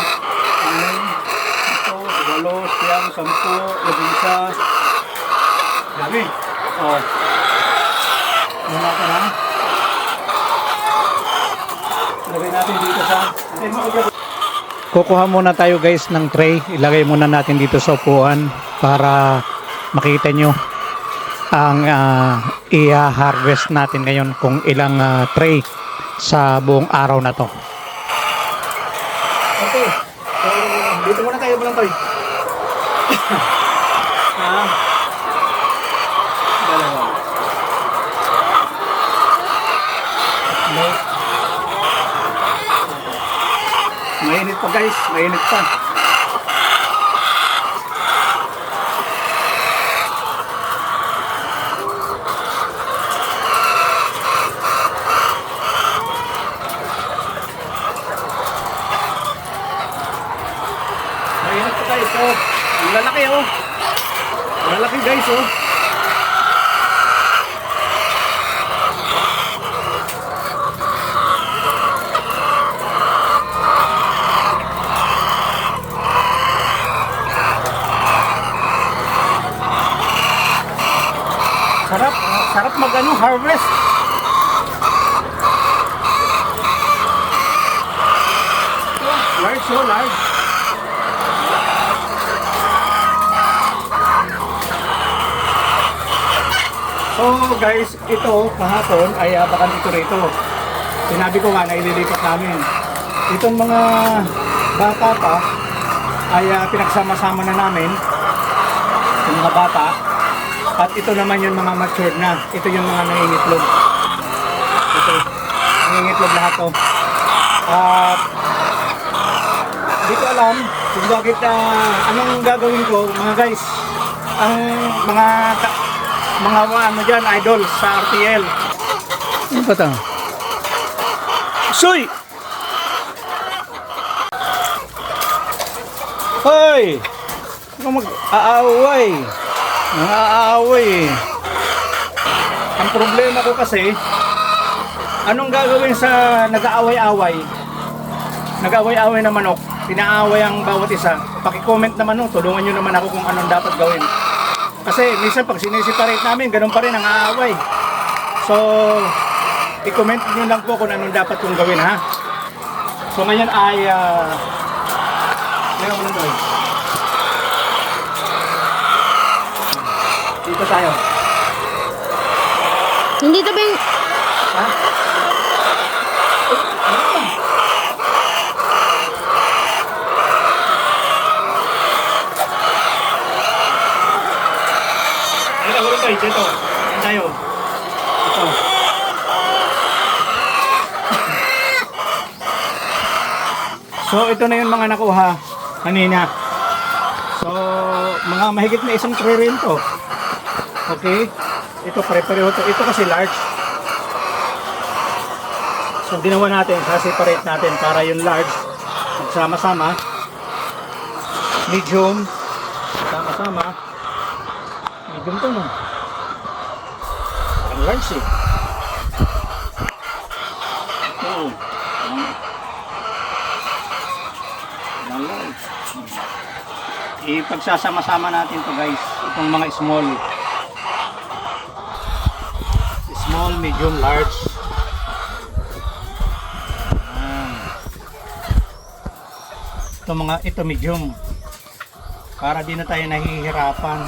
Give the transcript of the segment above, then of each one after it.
6, 7, 8, 9, 10, 11, dami. Oh. Ano natin ha? Lagay natin dito sa... Kukuha muna tayo guys ng tray. Ilagay muna natin dito sa upuan para makita nyo ang i-harvest natin ngayon kung ilang tray sa buong araw na to. Okay. So, dito muna tayo Bulantoy. Dalawa. Mainit pa guys, mainit pa. Mainit pa guys, oh. Ang lalaki oh. Ang lalaki guys oh. Sarap mag-ano, harvest. Large, so large. So guys, ito kahapon ay abakan ito rito. Sinabi ko nga na ililipat namin. Itong mga bata pa ay pinagsama-sama na namin. Yung mga bata. At ito naman yung mga matured na. Ito yung mga nangingitlog. Ito. Nangingitlog lahat to. At di ko alam kung bakit anong gagawin ko mga guys. Ang mga ano dyan, idol sa RTL. Ano ba ito? Soy! Hoy! Ano mag-aaway? Nang-aaway eh. Ang problema ko kasi, anong gagawin sa nag-aaway-away? Nag-aaway-away na manok, pinaaway ang bawat isa. Paki-comment naman nung, tulungan nyo naman ako kung anong dapat gawin. Kasi minsan pag sinisiparate namin, ganun pa rin ang aaway. So, i-comment nyo lang po kung anong dapat kong gawin ha. So ngayon ay, dito tayo. Hindi to ba yung... Ha? Dito tayo. Ito. So ito na yung mga nakuha kanina. So mga mahigit na isang tray rin to. Okay? Ito pare-pareho to. Ito kasi large. So ginawa natin, separate natin para yung large magsama-sama. Medium sama-sama. Medium to no. Ang large eh. Ito. Ang large. Ipagsasama-sama natin to guys. Itong mga small. Small, medium, large. Ito medium. Para di na tayo nahihirapan.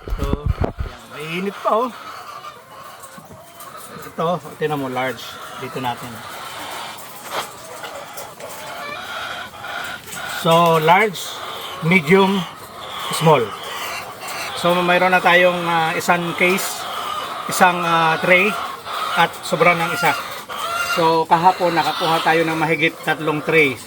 Ito, mainit pa oh. Ito, tingnan mo large. Dito natin. So, large, medium, small. So, mayroon na tayong isang case, isang tray, at sobrang ng isa. So, kahapon nakakuha tayo ng mahigit 3 tray.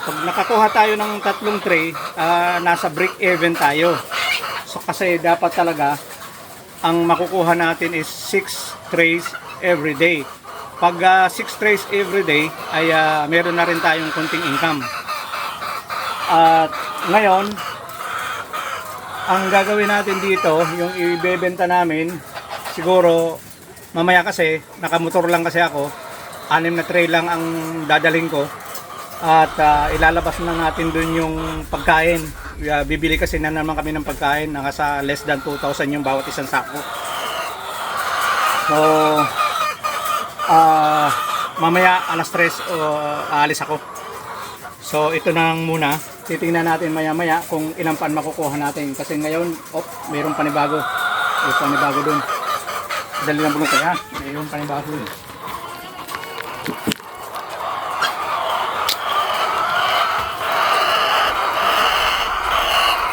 Pag nakakuha tayo ng 3 tray, nasa break even tayo. So, kasi dapat talaga, ang makukuha natin is 6 trays every day. Pag 6 trays every day, ay meron na rin tayong konting income. At ngayon, ang gagawin natin dito, yung ibebenta namin, siguro mamaya kasi, nakamotor lang kasi ako, 6 na tray lang ang dadaling ko. At ilalabas na natin dun yung pagkain. Bibili kasi na naman kami ng pagkain, nasa less than 2,000 yung bawat isang sako. So, mamaya alas 3 aalis ako. So ito na lang muna. Titingnan natin maya-maya kung ilang pan makukuha natin. Kasi ngayon, mayroong panibago. May panibago dun. Dali lang bulong kaya. Mayroong panibago dun.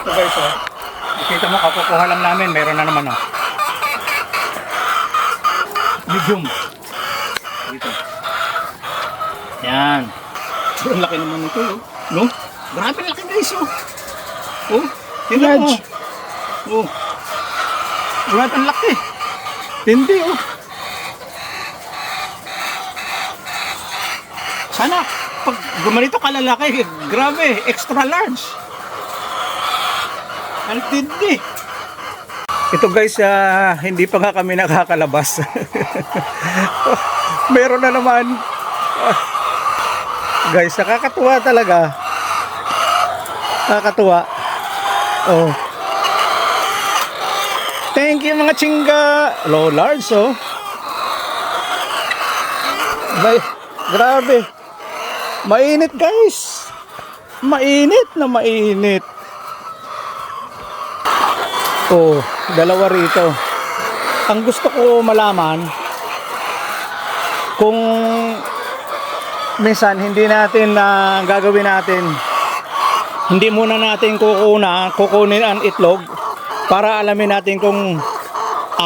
Ito guys, nakita mo, kakukuha lang namin. Mayroon na naman, medium. Dito. Yan. Ang laki naman ito, no? Grabe laki guys, tingnan mo. Grabe ang laki. Hindi, Sana, pag gumanito kalalaki, grabe, extra large. Ang tindi. Ito guys, hindi pa nga kami nakakalabas. Meron na naman. Guys, nakakatuwa talaga. Nakakatuwa. Thank you mga chingga. Low large, grabe. Mainit guys. Mainit na mainit. Dalawa rito. Ang gusto ko malaman, kung minsan hindi natin gagawin natin, hindi muna natin kukunin ang itlog para alamin natin kung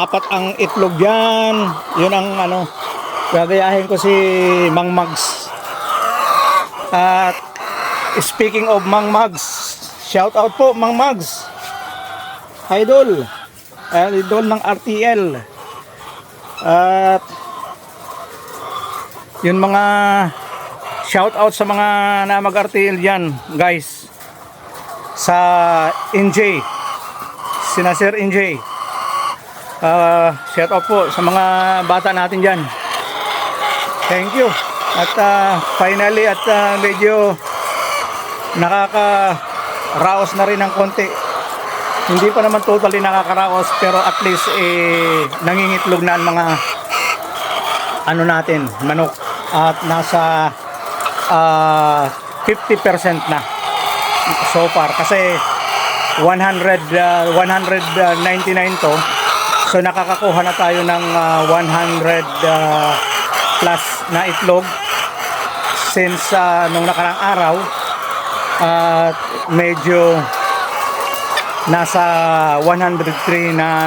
apat ang itlog dyan. Yun ang ano, gagayahin ko si Mang Mags. At speaking of Mang Mags, shout out po Mang Mags. Idol ng RTL. At yun mga shout out sa mga na mag-RTL dyan guys, sa NJ, sina Sir NJ. Shout out po sa mga bata natin dyan. Thank you. At finally at medyo nakaka-raos na rin ng konti. Hindi pa naman totally nakakaraos, pero at least nangingitlog na ang mga ano natin, manok, at nasa 50% na so far, kasi 199 to, so nakakakuha na tayo ng 100 plus na itlog since nung nakarang araw, at medyo nasa 103 na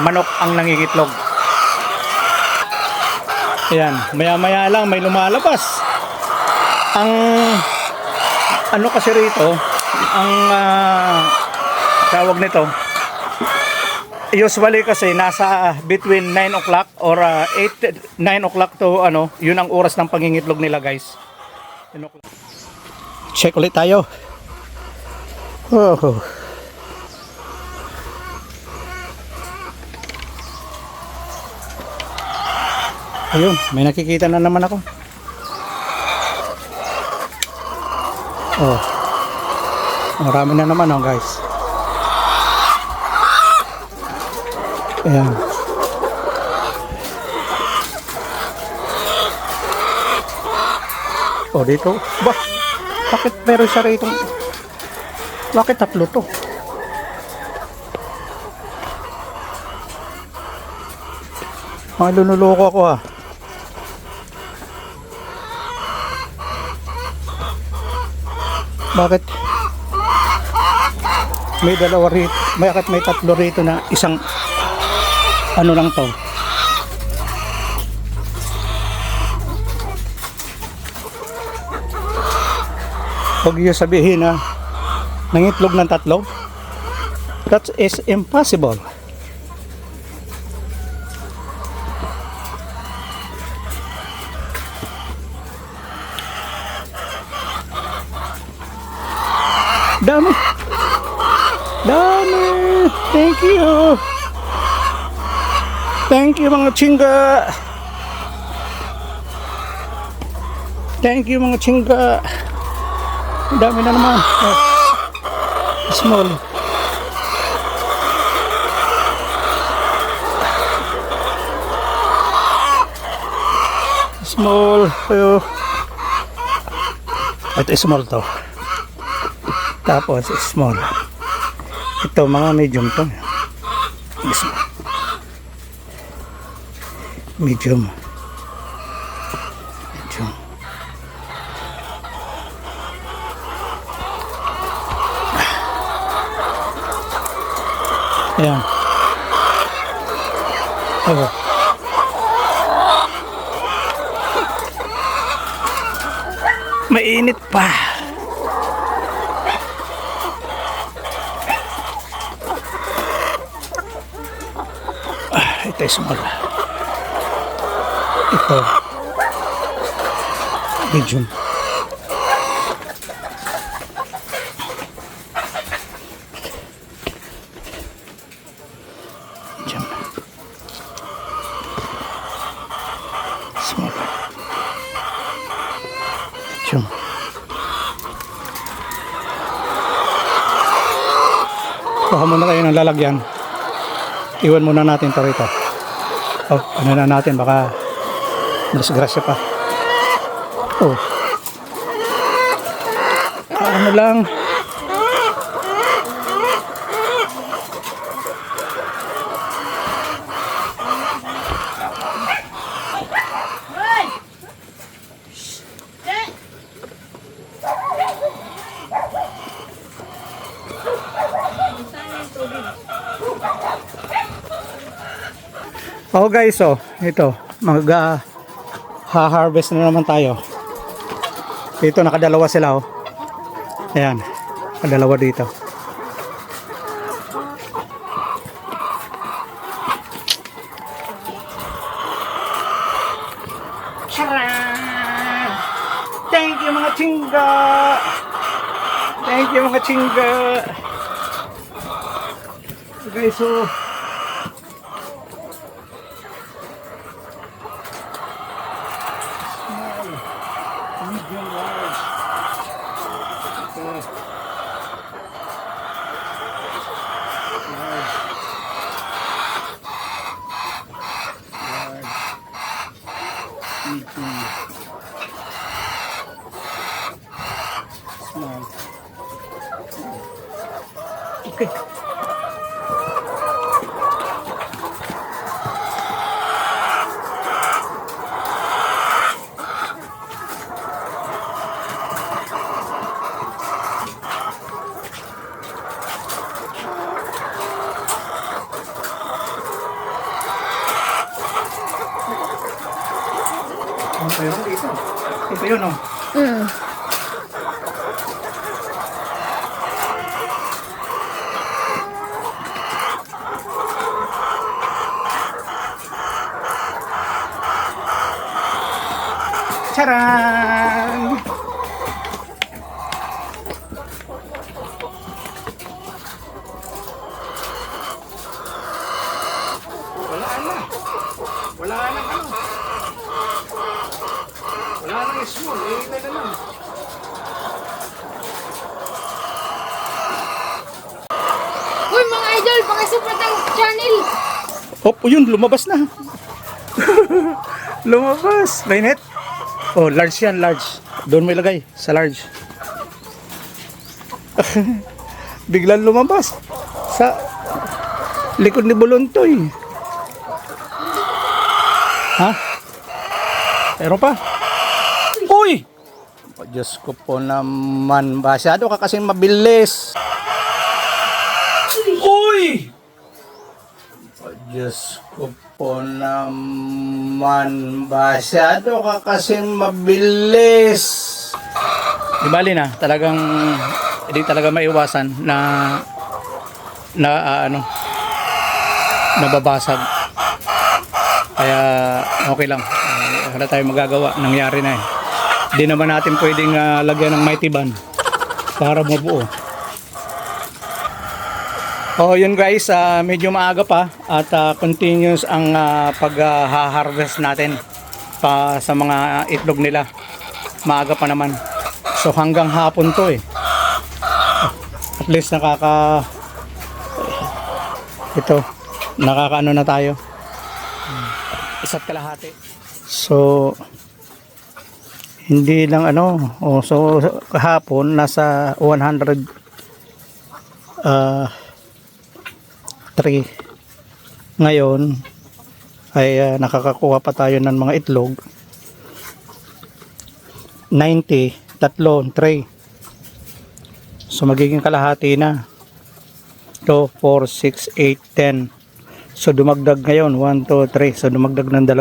manok ang nangingitlog. Ayan, maya-maya lang may lumalabas. Ang ano kasi rito, ang tawag nito, usually kasi nasa between 9 o'clock or 9 o'clock to ano, yun ang oras ng pangingitlog nila guys. Check ulit tayo. Oh. Ayun, may nakikita na naman ako. Oh. Marami na naman oh guys. Ayan. Oh, dito. Bakit meron siya rito? Bakit tatlo to? Mga lunuloko ako ah. Bakit may dalawa rito, bakit may tatlo rito na isang ano lang to? Huwag niyo sabihin na nangitlog ng tatlo. That is impossible. Dami. Thank you. Thank you mga chingga. Thank you mga chingga. Dami na naman. Oh. Small. Small. Oh. Ito small to. Tapos small. Ito mga medium to. Medium. Ayan. Oh. Mainit pa. Ito small. Ito medium. Small. Medium. Kuha muna tayo ng lalagyan. Iwan muna natin ito rito. Oh, ano na natin, baka disgrasya pa. Oh. Ano lang. Oh guys, oh, ito, ha-harvest na naman tayo. Dito nakadalawa sila, oh. Ayan, nakadalawa dito. Charan! Thank you mga chingga! Thank you mga chingga! So guys, so medium large. Okay. Large. Large. Medium. Small. Okay. Ito yun dito. Ito yun, oh. Charan! Wala na. Wala na ano. Wala nang small, eh, na lang. Uy, mga idol, pakisupport ang channel. Oh, yun, lumabas na. Lumabas. Mainit. Oh, large yan, large. Doon mo ilagay, sa large. Biglang lumabas. Sa likod ni Buluntoy. Ha? Meron pa? Uy! Oh, Diyos ko po naman. Masyado ka kasing mabilis. Uy! Oh, Diyos ko po naman. Masyado ka kasing mabilis. Di bali na. Talagang hindi talaga maiwasan na nababasag. Kaya okay lang. Wala tayong magagawa. Nangyari na eh. Hindi naman natin pwedeng lagyan ng mighty band para mabuo. Oh, yun guys, medyo maaga pa at continuous ang pag-harvest natin pa sa mga itlog nila. Maaga pa naman. So hanggang hapon to eh. At least nakakaano na tayo. Isa't kalahati. So hindi lang so kahapon nasa 100 3. Ngayon ay nakakakuha pa tayo ng mga itlog 90, 3. So magiging kalahati na 2, 4, 6, 8, 10. So dumagdag ngayon 1, 2, 3. So dumagdag ng 2.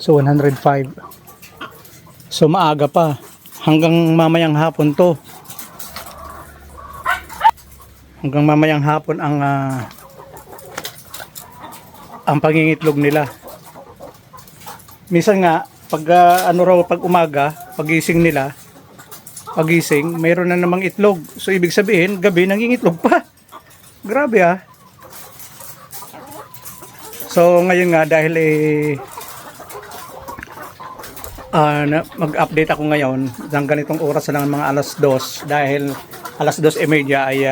So 105. So maaga pa. Hanggang mamayang hapon to. Hanggang mamayang hapon ang pangingitlog nila. Minsan nga pag pag umaga, pagising nila, mayroon na namang itlog. So ibig sabihin, gabi nangingitlog pa. Grabe ah. So ngayon nga dahil mag-update ako ngayon ng ganitong oras na lang mga alas 2 dahil alas 2:30 ay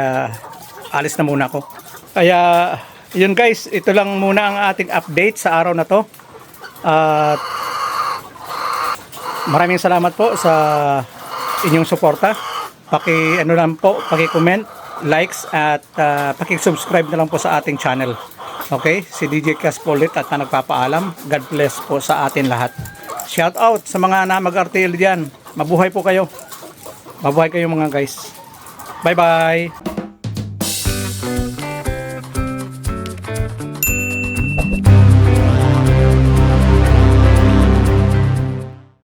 alis na muna ako. Kaya yun guys, ito lang muna ang ating update sa araw na to. At maraming salamat po sa inyong suporta. Paki-comment, likes at paki-subscribe na lang po sa ating channel. Okay? Si DJ Cash Polit at nagpapaalam. God bless po sa atin lahat. Shout out sa mga mag-RTL diyan. Mabuhay po kayo. Mabuhay kayo mga guys. Bye bye.